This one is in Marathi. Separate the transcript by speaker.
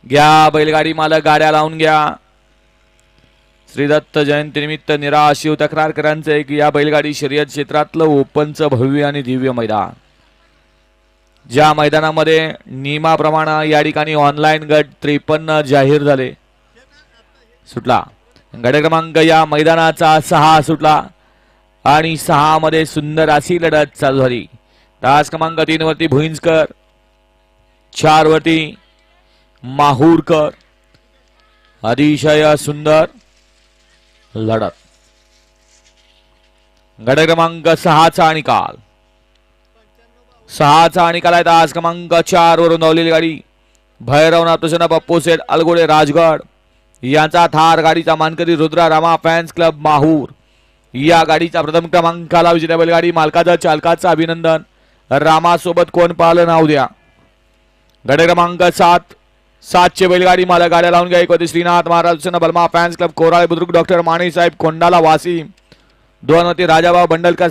Speaker 1: घ्या बैलगाडी मालक, गाड्या लावून घ्या. श्री दत्त जयंतीनिमित्त निराश शिव तक्रारकरांचं एक या बैलगाडी शर्यत क्षेत्रातलं ओपनचं भव्य आणि दिव्य मैदान. ज्या मैदानामध्ये नियमाप्रमाणे या ठिकाणी ऑनलाईन गट 53 जाहीर झाले. सुटला गट क्रमांक या मैदानाचा 6 सुटला आणि 6 मध्ये सुंदर अशी लढत चालू झाली. तास क्रमांक 3 वरती भुईंजकर, 4 वरती माहूरकर. अतिशय सुंदर लढत. गट क्रमांक 6चा निकाल. 6चा निकाल आहे. तास क्रमांक 4 वरून धावलेली गाडी भैरवनाथ प्रसन्न पप्पू सेठ अलगोडे राजगड यांचा थार गाडीचा मानकरी रुद्रा रामा फॅन्स क्लब माहूर या गाडीचा प्रथम क्रमांकाला विजेत्या बैलगाडी मालकाचं चालकाचं अभिनंदन. रामासोबत कोण पाहिलं नाव द्या. गट क्रमांक 7चे बैलगाडी मालक, गाड्या लावून घ्या. 1 श्रीनाथ महाराज बलमा fans club Korale Budruk doctor Mane साहेब कोंडाला वासी. 2 राजाभाऊ बंडलकर